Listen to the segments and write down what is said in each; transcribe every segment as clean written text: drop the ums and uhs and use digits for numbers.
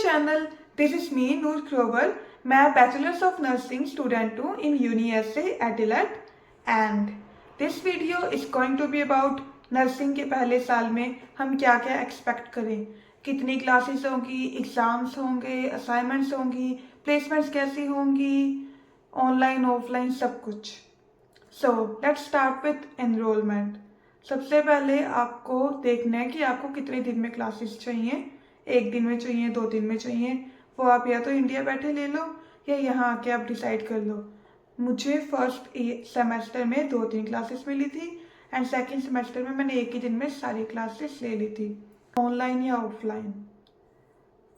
channel. This is me, Noor Grover. मैं Bachelor's of Nursing student हूँ in UniSA Adelaide and this video is going to be about nursing के पहले साल में हम क्या क्या एक्सपेक्ट करें, कितनी क्लासेस होंगी, एग्ज़ाम्स होंगे, असाइनमेंट्स होंगी, प्लेसमेंट्स कैसी होंगी, ऑनलाइन ऑफलाइन सब कुछ। So let's start with enrolment. सबसे पहले आपको देखना है कि आपको कितने दिन में क्लासेस चाहिए, एक दिन में चाहिए, 2 दिन में चाहिए। वो आप या तो इंडिया बैठे ले लो या यहाँ आके आप डिसाइड कर लो। मुझे फर्स्ट सेमेस्टर में 2-3 क्लासेस मिली थी एंड सेकंड सेमेस्टर में मैंने एक ही दिन में सारी क्लासेस ले ली थी, ऑनलाइन या ऑफलाइन।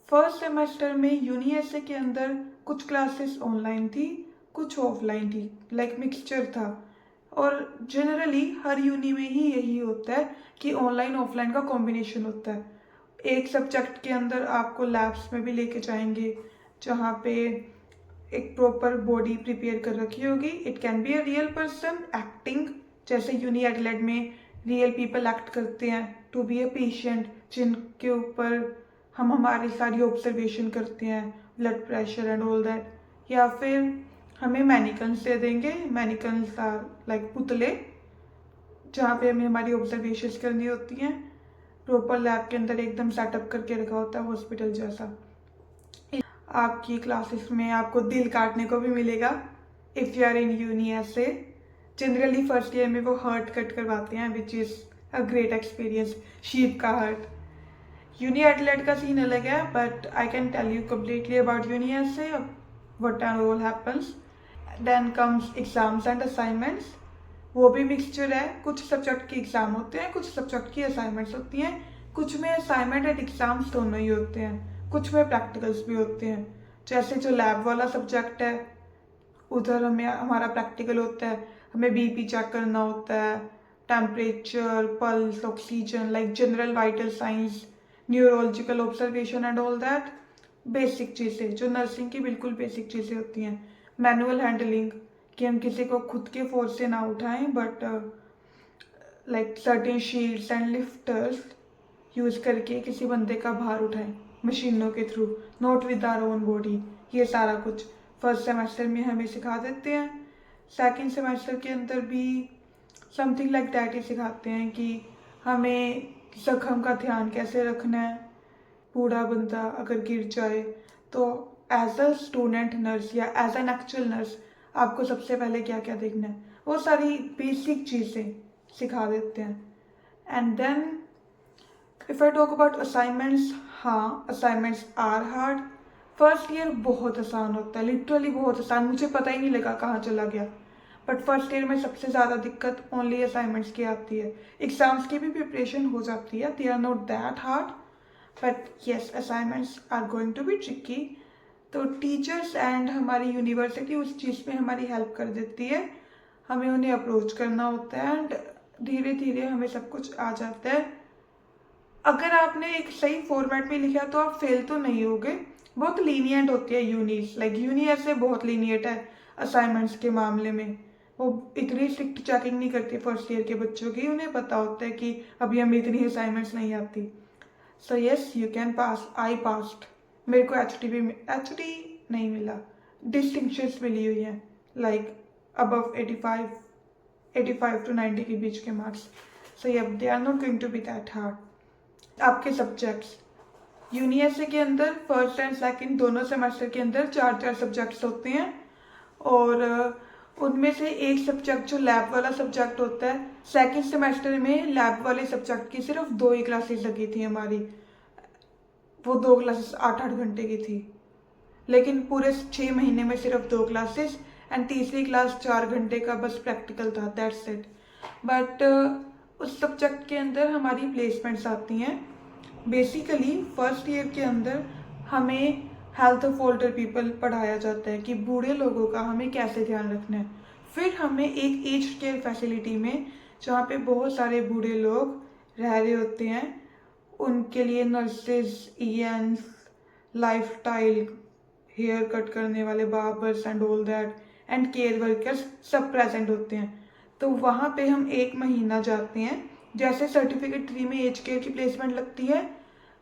फर्स्ट सेमेस्टर में यूनिएसए के अंदर कुछ क्लासेस ऑनलाइन थी, कुछ ऑफलाइन थी, लाइक मिक्सचर था। और जनरली हर यूनी में ही यही होता है कि ऑनलाइन ऑफलाइन का कॉम्बिनेशन होता है। एक सब्जेक्ट के अंदर आपको लैब्स में भी लेके जाएंगे जहाँ पे एक प्रॉपर बॉडी प्रिपेयर कर रखी होगी। It can be a real person acting, जैसे यूनी एडिलेड में रियल पीपल एक्ट करते हैं टू बी अ पेशेंट, जिनके ऊपर हम हमारी सारी ऑब्जर्वेशन करते हैं, blood pressure and all that. या फिर हमें मैनिकन्स दे देंगे, मैनिकन्स आर लाइक पुतले, जहाँ पे हमें हमारी ऑब्जर्वेशंस करनी होती हैं। प्रॉपर लैब के अंदर एकदम सेटअप करके रखा होता है हॉस्पिटल जैसा। आपकी क्लासेस में आपको दिल काटने को भी मिलेगा if you are in UniSA. Generally first year में वो हार्ट कट करवाते हैं which is a great experience, sheep का हार्ट। यूनी एडिलेड का सीन अलग है, but I can tell you completely about UniSA, what and all happens. Then comes exams and assignments. वो भी मिक्सचर है, कुछ सब्जेक्ट के एग्ज़ाम होते हैं, कुछ सब्जेक्ट की असाइनमेंट्स होती हैं। कुछ में असाइनमेंट एंड एग्ज़ाम्स दोनों ही होते हैं, कुछ में प्रैक्टिकल्स भी होते हैं। जैसे जो लैब वाला सब्जेक्ट है उधर हमें हमारा प्रैक्टिकल होता है, हमें बीपी चेक करना होता है, temperature, pulse, oxygen, like general vital science, neurological observation and all that. Basic चीज़ें जो नर्सिंग की बिल्कुल बेसिक चीज़ें होती हैं। मैनुअल हैंडलिंग, कि हम किसी को खुद के फोर्स से ना उठाएं, but like certain sheets and lifters use करके किसी बंदे का भार उठाएं मशीनों के through, not with our own body. ये सारा कुछ फर्स्ट सेमेस्टर में हमें सिखा देते हैं। सेकंड सेमेस्टर के अंदर भी समथिंग लाइक दैट ही सिखाते हैं कि हमें जख्म का ध्यान कैसे रखना है। बूढ़ा बंदा अगर गिर जाए तो एज अ स्टूडेंट नर्स या एज एन एक्चुअल नर्स आपको सबसे पहले क्या क्या देखना है, वो सारी बेसिक चीज़ें सिखा देते हैं। And then if I talk about assignments, हाँ assignments are hard. First year बहुत आसान होता है, लिटरली बहुत आसान, मुझे पता ही नहीं लगा कहाँ चला गया। बट फर्स्ट ईयर में सबसे ज़्यादा दिक्कत ओनली असाइनमेंट्स की आती है। एग्ज़ाम्स की भी प्रिपरेशन हो जाती है, they are not that hard, but yes assignments are going to be tricky. तो टीचर्स एंड हमारी यूनिवर्सिटी उस चीज़ में हमारी हेल्प कर देती है, हमें उन्हें अप्रोच करना होता है एंड धीरे धीरे हमें सब कुछ आ जाता है। अगर आपने एक सही फॉर्मेट में लिखा तो आप फेल तो नहीं होगे। बहुत लीनियंट होती है यूनीस, लाइक यूनी ऐसे बहुत लीनियंट है असाइनमेंट्स के मामले में। वो इतनी स्ट्रिक्ट चेकिंग नहीं करती फर्स्ट ईयर के बच्चों की, उन्हें पता होता है कि अभी हमें इतनी असाइनमेंट्स नहीं आती। So yes you can pass, I passed. मेरे को एच डी नहीं मिला, डिस्टिंक्शंस मिली हुई हैं, लाइक अबव 85 to 90 के बीच के मार्क्स। सो ये they are not going to be that hard. आपके सब्जेक्ट्स यूनिएसए के अंदर फर्स्ट एंड सेकंड दोनों सेमेस्टर के अंदर 4 सब्जेक्ट्स होते हैं और उनमें से एक सब्जेक्ट जो लैब वाला सब्जेक्ट होता है, सेकंड सेमेस्टर में लैब वाले सब्जेक्ट की सिर्फ 2 ही क्लासेस लगी थी हमारी। वो 2 क्लासेस 8-8 घंटे की थी, लेकिन पूरे 6 महीने में सिर्फ 2 क्लासेस एंड तीसरी क्लास 4 घंटे का बस प्रैक्टिकल था, दैट्स इट। बट उस सब्जेक्ट के अंदर हमारी प्लेसमेंट्स आती हैं। बेसिकली फर्स्ट ईयर के अंदर हमें हेल्थ ऑफ ओल्डर पीपल पढ़ाया जाता है कि बूढ़े लोगों का हमें कैसे ध्यान रखना है। फिर हमें एक एज केयर फैसिलिटी में, जहाँ पे बहुत सारे बूढ़े लोग रह रहे होते हैं, उनके लिए नर्सेज, ईएनस, लाइफ स्टाइल, हेयर कट करने वाले barbers and all that and care workers सब प्रेजेंट होते हैं। तो वहाँ पे हम 1 महीना जाते हैं। जैसे सर्टिफिकेट 3 में एज केयर की प्लेसमेंट लगती है,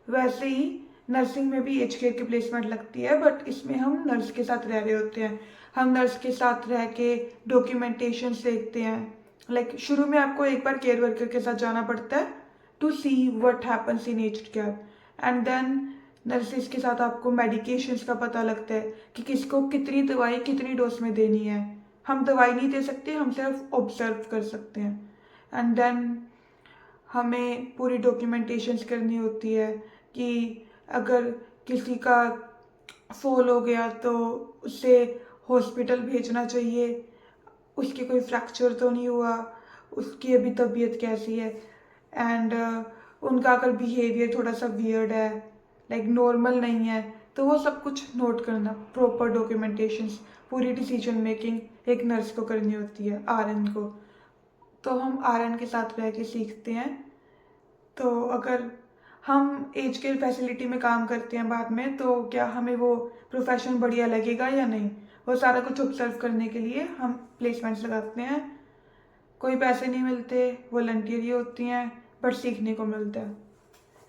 वैसे ही नर्सिंग में भी एज केयर की प्लेसमेंट लगती है, बट इसमें हम नर्स के साथ रह रहे होते हैं। हम नर्स के साथ रह के डॉक्यूमेंटेशंस देखते हैं। लाइक शुरू में आपको एक बार केयर वर्कर के साथ जाना पड़ता है to see what happens in aged care, and then nurses के साथ आपको मेडिकेशंस का पता लगता है कि किसको कितनी दवाई कितनी डोज में देनी है। हम दवाई नहीं दे सकते, हम सिर्फ ऑब्जर्व कर सकते हैं। एंड देन हमें पूरी डॉक्यूमेंटेशंस करनी होती है कि अगर किसी का फॉल हो गया तो उसे हॉस्पिटल भेजना चाहिए, उसके कोई फ्रैक्चर तो नहीं हुआ, उसकी अभी तबीयत कैसी है, एंड उनका अगर बिहेवियर थोड़ा सा वियर्ड है, लाइक नॉर्मल नहीं है, तो वो सब कुछ नोट करना। प्रॉपर डॉक्यूमेंटेशंस, पूरी डिसीजन मेकिंग एक नर्स को करनी होती है, आरएन को। तो हम आरएन के साथ रह के सीखते हैं। तो अगर हम एज केयर फैसिलिटी में काम करते हैं बाद में, तो क्या हमें वो प्रोफेशन बढ़िया लगेगा या नहीं, वो सारा कुछ ऑब्जर्व करने के लिए हम प्लेसमेंट्स लगाते हैं। कोई पैसे नहीं मिलते, वॉलंटियर ही होती हैं, बट सीखने को मिलता है।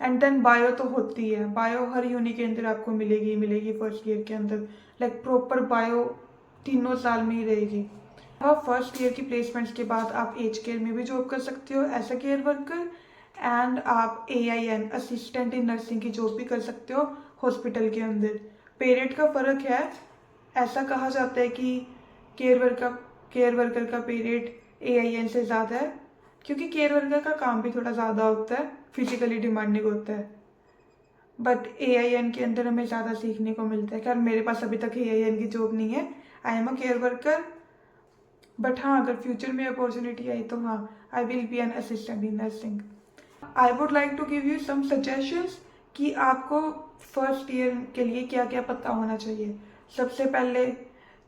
एंड देन बायो तो होती है, बायो हर यूनि के अंदर आपको मिलेगी मिलेगी फर्स्ट ईयर के अंदर। लाइक प्रॉपर बायो तीनों साल में ही रहेगी। अब फर्स्ट ईयर की प्लेसमेंट्स के बाद आप एज केयर में भी जॉब कर सकते हो as a care worker, and आप AIN असिस्टेंट इन नर्सिंग की जॉब भी कर सकते हो हॉस्पिटल के अंदर। पे रेट का फ़र्क है। ऐसा कहा जाता है कि केयर वर्कर का पे रेट AIN से ज़्यादा है, क्योंकि केयर वर्कर का काम भी थोड़ा ज़्यादा होता है, फिजिकली डिमांडिंग होता है। बट AIN के अंदर हमें ज़्यादा सीखने को मिलता है। खैर मेरे पास अभी तक AIN की जॉब नहीं है, I am a care worker, but हाँ अगर फ्यूचर में अपॉर्चुनिटी आई तो हाँ, I will be an assistant in nursing. I would like to give you some suggestions कि आपको फर्स्ट ईयर के लिए क्या क्या पता होना चाहिए। सबसे पहले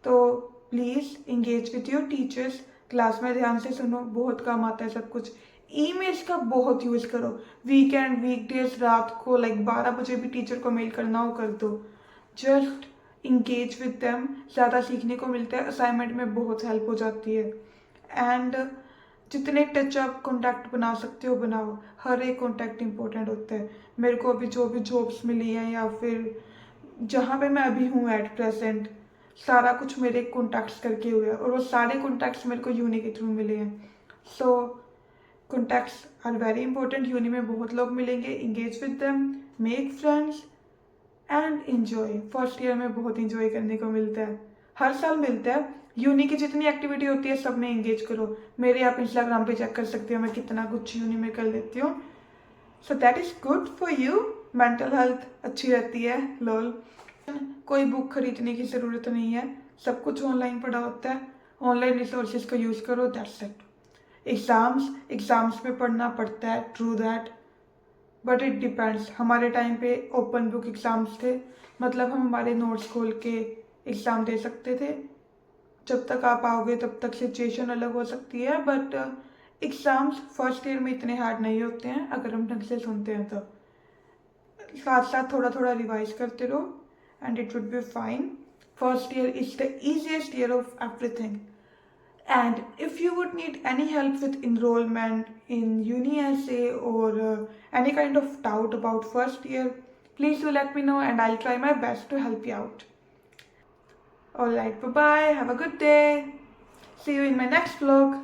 तो please engage with your teachers, class में ध्यान से सुनो, बहुत काम आता है सब कुछ। ईमेल्स का बहुत यूज़ करो, वीकेंड वीकडेज रात को लाइक 12 बजे भी टीचर को मेल करना हो कर दो। जस्ट इंगेज विद देम, ज़्यादा सीखने को मिलता है, असाइनमेंट में बहुत हेल्प हो जाती है। एंड जितने टच आप कॉन्टैक्ट बना सकते हो बनाओ, हर एक कॉन्टैक्ट इंपॉर्टेंट होता है। मेरे को अभी जो भी जॉब्स मिली हैं या फिर जहाँ पे मैं अभी हूँ एट प्रेजेंट, सारा कुछ मेरे कॉन्टैक्ट्स करके हुए हैं, और वो सारे कॉन्टैक्ट्स मेरे को यूनि के थ्रू मिले हैं। So contacts are very important. Uni में बहुत लोग मिलेंगे, engage with them, make friends and enjoy. First year में बहुत इंजॉय करने को मिलता है, हर साल मिलता है। यूनि की जितनी एक्टिविटी होती है सब में इंगेज करो। मेरे आप इंस्टाग्राम पे चेक कर सकते हो मैं कितना कुछ यूनि में कर लेती हूँ। So that is good for you, mental health अच्छी रहती है। लोल कोई बुक खरीदने की ज़रूरत नहीं है, सब कुछ ऑनलाइन पड़ा होता है। ऑनलाइन रिसोर्सेज को यूज़ करो, दैट्स इट। एग्ज़ाम्स में पढ़ना पड़ता है, true that, but it depends. हमारे टाइम पे ओपन बुक एग्ज़ाम्स थे, मतलब हम हमारे नोट्स खोल के एग्ज़ाम दे सकते थे। जब तक आप आओगे तब तक सिचुएशन अलग हो सकती है, बट एग्ज़ाम्स फर्स्ट ईयर में इतने हार्ड नहीं होते हैं अगर हम ढंग से सुनते हैं तो। साथ साथ थोड़ा थोड़ा रिवाइज करते रहो and it would be fine. First year is the easiest year of everything. And if you would need any help with enrollment in UniSA or any kind of doubt about first year, please do let me know and I'll try my best to help you out. Alright, bye bye, have a good day. See you in my next vlog.